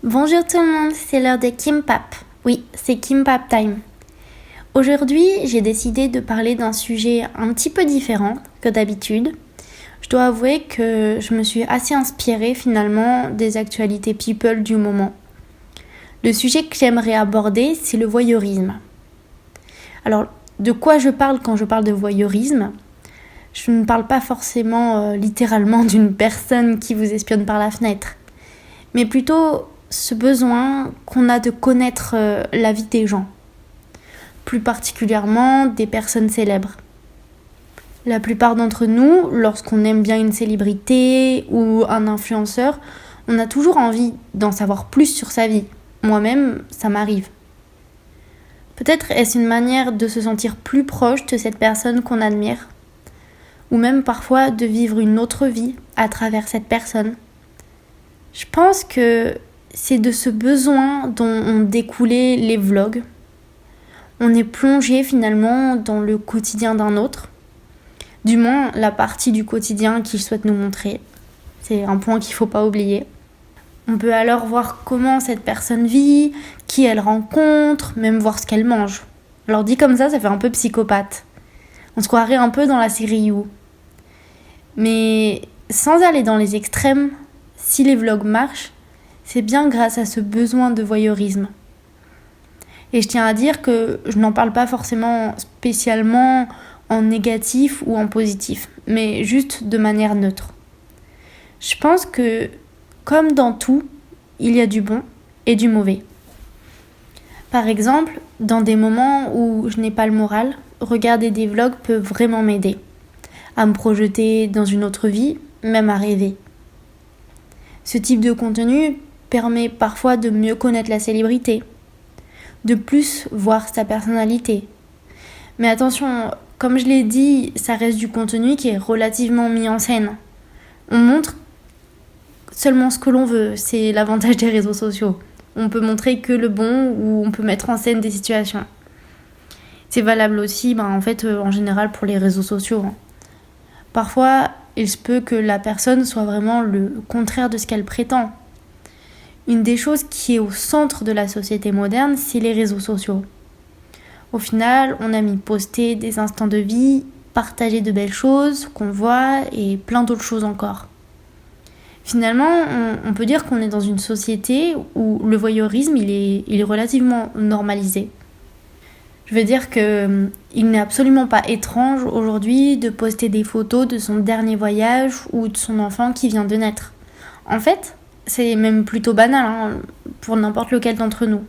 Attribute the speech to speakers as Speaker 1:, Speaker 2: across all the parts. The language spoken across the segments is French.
Speaker 1: Bonjour tout le monde, c'est l'heure de Kimbap. Oui, c'est Kimbap time. Aujourd'hui, j'ai décidé de parler d'un sujet un petit peu différent que d'habitude. Je dois avouer que je me suis assez inspirée finalement des actualités people du moment. Le sujet que j'aimerais aborder, c'est le voyeurisme. Alors, de quoi je parle quand je parle de voyeurisme ? Je ne parle pas forcément littéralement d'une personne qui vous espionne par la fenêtre, mais plutôt ce besoin qu'on a de connaître la vie des gens, plus particulièrement des personnes célèbres. La plupart d'entre nous, lorsqu'on aime bien une célébrité ou un influenceur, on a toujours envie d'en savoir plus sur sa vie. Moi-même, ça m'arrive. Peut-être est-ce une manière de se sentir plus proche de cette personne qu'on admire, ou même parfois de vivre une autre vie à travers cette personne. Je pense que c'est de ce besoin dont ont découlé les vlogs. On est plongé finalement dans le quotidien d'un autre, du moins la partie du quotidien qu'il souhaite nous montrer. C'est un point qu'il ne faut pas oublier. On peut alors voir comment cette personne vit, qui elle rencontre, même voir ce qu'elle mange. Alors dit comme ça fait un peu psychopathe. On se croirait un peu dans la série You. Mais sans aller dans les extrêmes, si les vlogs marchent, c'est bien grâce à ce besoin de voyeurisme. Et je tiens à dire que je n'en parle pas forcément spécialement en négatif ou en positif, mais juste de manière neutre. Je pense que, comme dans tout, il y a du bon et du mauvais. Par exemple, dans des moments où je n'ai pas le moral, regarder des vlogs peut vraiment m'aider à me projeter dans une autre vie, même à rêver. Ce type de contenu permet parfois de mieux connaître la célébrité, de plus voir sa personnalité. Mais attention, comme je l'ai dit, ça reste du contenu qui est relativement mis en scène. On montre seulement ce que l'on veut, c'est l'avantage des réseaux sociaux. On peut montrer que le bon ou on peut mettre en scène des situations. C'est valable aussi, en général pour les réseaux sociaux. Parfois, il se peut que la personne soit vraiment le contraire de ce qu'elle prétend. Une des choses qui est au centre de la société moderne, c'est les réseaux sociaux. Au final, on a mis poster des instants de vie, partager de belles choses qu'on voit et plein d'autres choses encore. Finalement, on peut dire qu'on est dans une société où le voyeurisme il est relativement normalisé. Je veux dire qu'il n'est absolument pas étrange aujourd'hui de poster des photos de son dernier voyage ou de son enfant qui vient de naître. En fait, c'est même plutôt banal pour n'importe lequel d'entre nous.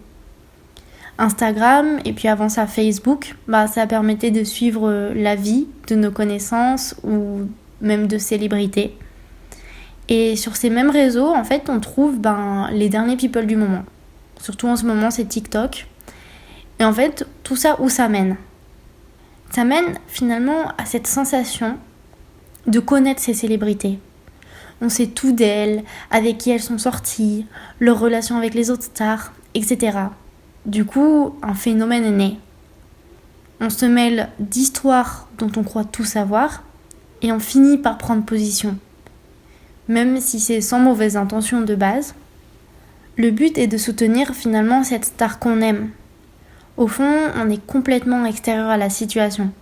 Speaker 1: Instagram et puis avant ça Facebook, ça permettait de suivre la vie de nos connaissances ou même de célébrités. Et sur ces mêmes réseaux, en fait, on trouve les derniers people du moment. Surtout en ce moment, c'est TikTok. Et en fait, tout ça, où ça mène ? Ça mène finalement à cette sensation de connaître ces célébrités. On sait tout d'elles, avec qui elles sont sorties, leurs relations avec les autres stars, etc. Du coup, un phénomène est né. On se mêle d'histoires dont on croit tout savoir et on finit par prendre position. Même si c'est sans mauvaise intention de base, le but est de soutenir finalement cette star qu'on aime. Au fond, on est complètement extérieur à la situation.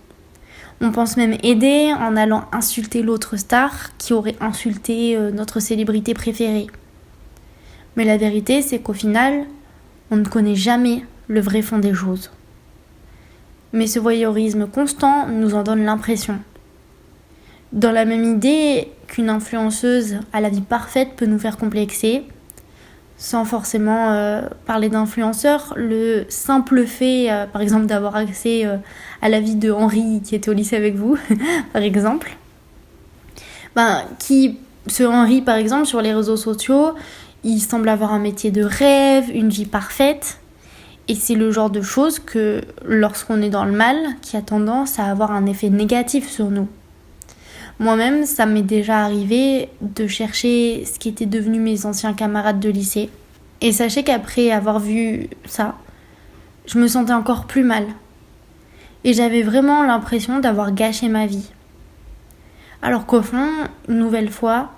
Speaker 1: On pense même aider en allant insulter l'autre star qui aurait insulté notre célébrité préférée. Mais la vérité, c'est qu'au final, on ne connaît jamais le vrai fond des choses. Mais ce voyeurisme constant nous en donne l'impression. Dans la même idée qu'une influenceuse à la vie parfaite peut nous faire complexer, sans forcément parler d'influenceurs, le simple fait, par exemple, d'avoir accès à la vie de Henri qui était au lycée avec vous, par exemple, ce Henri, par exemple, sur les réseaux sociaux, il semble avoir un métier de rêve, une vie parfaite, et c'est le genre de choses que, lorsqu'on est dans le mal, qui a tendance à avoir un effet négatif sur nous. Moi-même, ça m'est déjà arrivé de chercher ce qui était devenu mes anciens camarades de lycée. Et sachez qu'après avoir vu ça, je me sentais encore plus mal. Et j'avais vraiment l'impression d'avoir gâché ma vie. Alors qu'au fond, une nouvelle fois,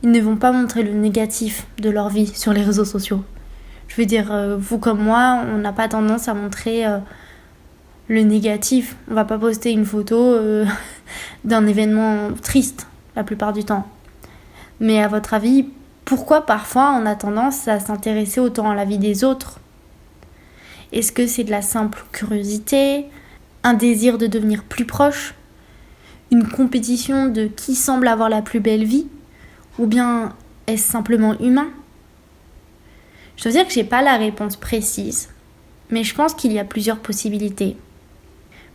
Speaker 1: ils ne vont pas montrer le négatif de leur vie sur les réseaux sociaux. Je veux dire, vous comme moi, on n'a pas tendance à montrer le négatif. On va pas poster une photo d'un événement triste la plupart du temps. Mais à votre avis, pourquoi parfois on a tendance à s'intéresser autant à la vie des autres ? Est-ce que c'est de la simple curiosité, un désir de devenir plus proche, une compétition de qui semble avoir la plus belle vie, ou bien est-ce simplement humain ? Je dois dire que j'ai pas la réponse précise, mais je pense qu'il y a plusieurs possibilités.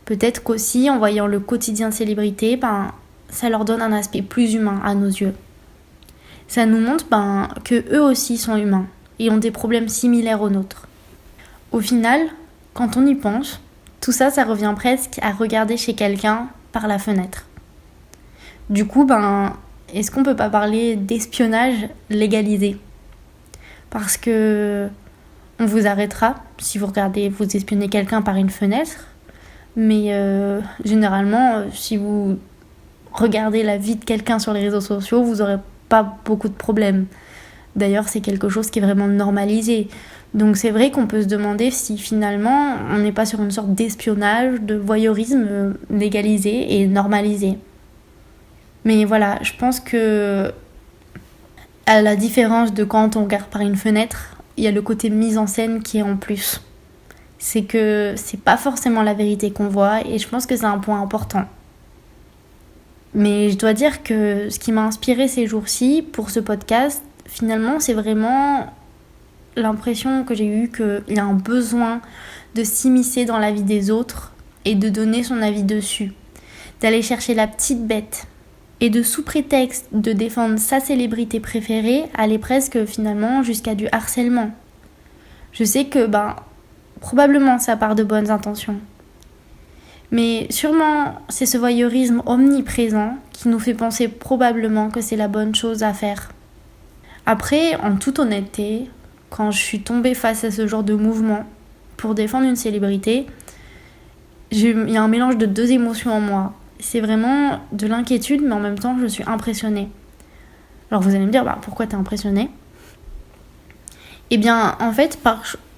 Speaker 1: Peut-être qu'aussi, en voyant le quotidien de célébrités, ça leur donne un aspect plus humain à nos yeux. Ça nous montre que eux aussi sont humains et ont des problèmes similaires aux nôtres. Au final, quand on y pense, tout ça revient presque à regarder chez quelqu'un par la fenêtre. Du coup, est-ce qu'on peut pas parler d'espionnage légalisé ? Parce que on vous arrêtera si vous espionnez quelqu'un par une fenêtre. Mais généralement, si vous regardez la vie de quelqu'un sur les réseaux sociaux, vous n'aurez pas beaucoup de problèmes. D'ailleurs, c'est quelque chose qui est vraiment normalisé. Donc c'est vrai qu'on peut se demander si finalement on n'est pas sur une sorte d'espionnage, de voyeurisme légalisé et normalisé. Mais voilà, je pense que à la différence de quand on regarde par une fenêtre, il y a le côté mise en scène qui est en plus. C'est que c'est pas forcément la vérité qu'on voit et je pense que c'est un point important. Mais je dois dire que ce qui m'a inspiré ces jours-ci pour ce podcast, finalement, c'est vraiment l'impression que j'ai eue qu'il y a un besoin de s'immiscer dans la vie des autres et de donner son avis dessus. D'aller chercher la petite bête et de sous prétexte de défendre sa célébrité préférée, aller presque finalement jusqu'à du harcèlement. Je sais que probablement ça part de bonnes intentions. Mais sûrement c'est ce voyeurisme omniprésent qui nous fait penser probablement que c'est la bonne chose à faire. Après, en toute honnêteté, quand je suis tombée face à ce genre de mouvement pour défendre une célébrité, il y a un mélange de deux émotions en moi. C'est vraiment de l'inquiétude, mais en même temps, je suis impressionnée. Alors vous allez me dire, pourquoi t'es impressionnée ? Eh bien, en fait,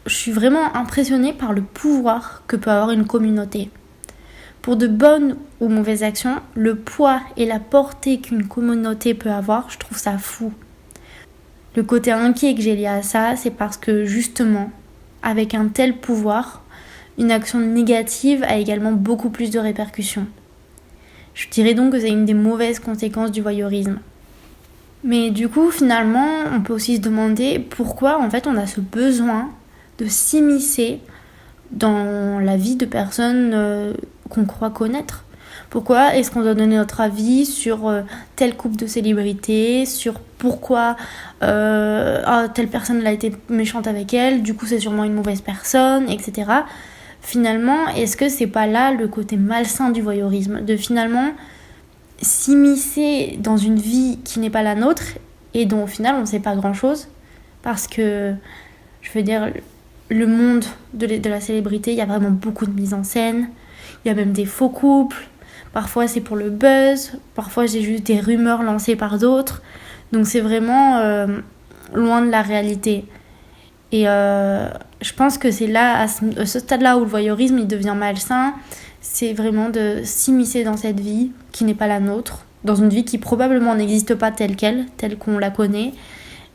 Speaker 1: je suis vraiment impressionnée par le pouvoir que peut avoir une communauté. Pour de bonnes ou mauvaises actions, le poids et la portée qu'une communauté peut avoir, je trouve ça fou. Le côté inquiet que j'ai lié à ça, c'est parce que justement, avec un tel pouvoir, une action négative a également beaucoup plus de répercussions. Je dirais donc que c'est une des mauvaises conséquences du voyeurisme. Mais du coup, finalement, on peut aussi se demander pourquoi en fait on a ce besoin de s'immiscer dans la vie de personnes qu'on croit connaître. Pourquoi est-ce qu'on doit donner notre avis sur tel couple de célébrités, sur pourquoi telle personne a été méchante avec elle, du coup c'est sûrement une mauvaise personne, etc. Finalement, est-ce que c'est pas là le côté malsain du voyeurisme, de finalement s'immiscer dans une vie qui n'est pas la nôtre et dont au final on ne sait pas grand-chose, parce que, je veux dire, le monde de la célébrité, il y a vraiment beaucoup de mise en scène, il y a même des faux couples, parfois c'est pour le buzz, parfois c'est juste des rumeurs lancées par d'autres, donc c'est vraiment loin de la réalité. Et je pense que c'est là, à ce stade-là où le voyeurisme il devient malsain, c'est vraiment de s'immiscer dans cette vie qui n'est pas la nôtre, dans une vie qui probablement n'existe pas telle qu'on la connaît,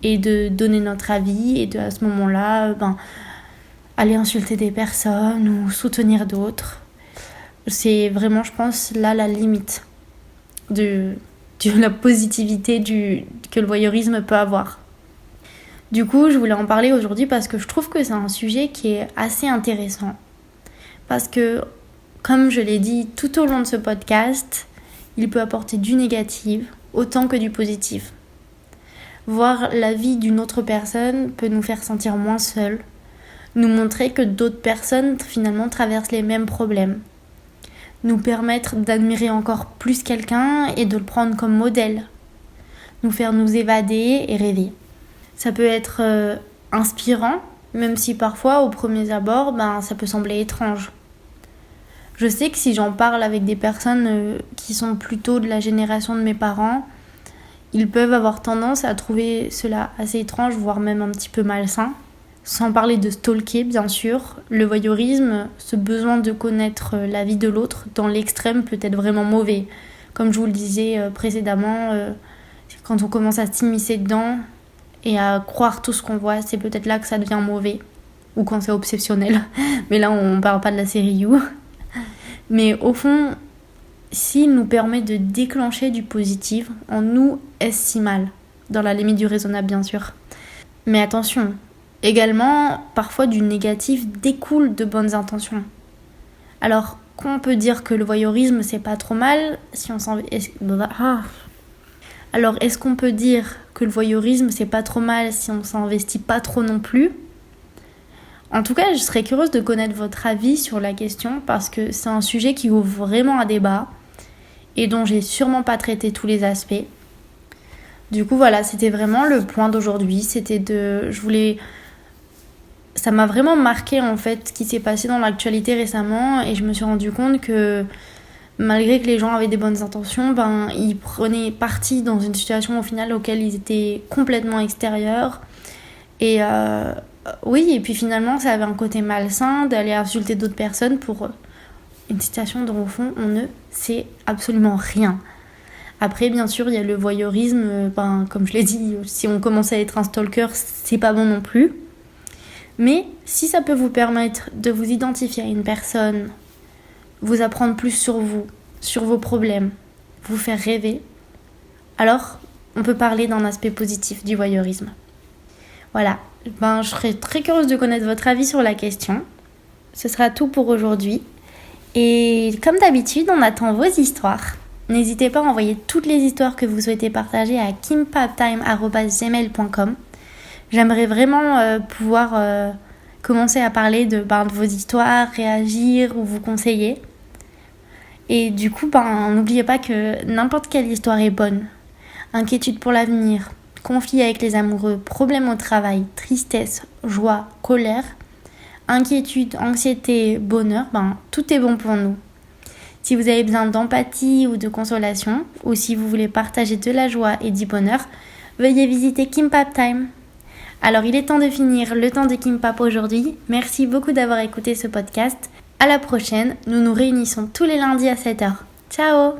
Speaker 1: et de donner notre avis, et à ce moment-là, aller insulter des personnes ou soutenir d'autres. C'est vraiment, je pense, là la limite de la positivité que le voyeurisme peut avoir. Du coup, je voulais en parler aujourd'hui parce que je trouve que c'est un sujet qui est assez intéressant. Parce que, comme je l'ai dit tout au long de ce podcast, il peut apporter du négatif autant que du positif. Voir la vie d'une autre personne peut nous faire sentir moins seuls, nous montrer que d'autres personnes finalement traversent les mêmes problèmes, nous permettre d'admirer encore plus quelqu'un et de le prendre comme modèle, nous faire nous évader et rêver. Ça peut être inspirant, même si parfois au premier abord, ça peut sembler étrange. Je sais que si j'en parle avec des personnes qui sont plutôt de la génération de mes parents, ils peuvent avoir tendance à trouver cela assez étrange, voire même un petit peu malsain. Sans parler de stalker, bien sûr, le voyeurisme, ce besoin de connaître la vie de l'autre, dans l'extrême, peut être vraiment mauvais. Comme je vous le disais précédemment, quand on commence à s'immiscer dedans et à croire tout ce qu'on voit, c'est peut-être là que ça devient mauvais. Ou quand c'est obsessionnel. Mais là, on parle pas de la série You. Mais au fond, s'il nous permet de déclencher du positif, en nous, est-ce si mal? Dans la limite du raisonnable, bien sûr. Mais attention, également, parfois du négatif découle de bonnes intentions. Alors, qu'on peut dire que le voyeurisme, c'est pas trop mal si on s'en... Alors, est-ce qu'on peut dire que le voyeurisme, c'est pas trop mal si on s'investit pas trop non plus? En tout cas, je serais curieuse de connaître votre avis sur la question parce que c'est un sujet qui ouvre vraiment un débat et dont j'ai sûrement pas traité tous les aspects. Du coup, voilà, c'était vraiment le point d'aujourd'hui. Ça m'a vraiment marqué en fait ce qui s'est passé dans l'actualité récemment et je me suis rendu compte que malgré que les gens avaient des bonnes intentions, ils prenaient parti dans une situation au final auquel ils étaient complètement extérieurs. Et oui, et puis finalement ça avait un côté malsain d'aller insulter d'autres personnes pour une situation dont au fond on ne sait absolument rien. Après, bien sûr, il y a le voyeurisme, comme je l'ai dit, si on commence à être un stalker, c'est pas bon non plus. Mais si ça peut vous permettre de vous identifier à une personne, vous apprendre plus sur vous, sur vos problèmes, vous faire rêver, alors on peut parler d'un aspect positif du voyeurisme. Voilà, je serais très curieuse de connaître votre avis sur la question. Ce sera tout pour aujourd'hui. Et comme d'habitude, on attend vos histoires. N'hésitez pas à envoyer toutes les histoires que vous souhaitez partager à kimpaptime@gmail.com. J'aimerais vraiment pouvoir commencer à parler de vos histoires, réagir ou vous conseiller. Et du coup, n'oubliez pas que n'importe quelle histoire est bonne. Inquiétude pour l'avenir, conflit avec les amoureux, problèmes au travail, tristesse, joie, colère, inquiétude, anxiété, bonheur, tout est bon pour nous. Si vous avez besoin d'empathie ou de consolation, ou si vous voulez partager de la joie et du bonheur, veuillez visiter Kimpap Time. Alors il est temps de finir le temps de Kimpap aujourd'hui. Merci beaucoup d'avoir écouté ce podcast. À la prochaine, nous nous réunissons tous les lundis à 7h. Ciao!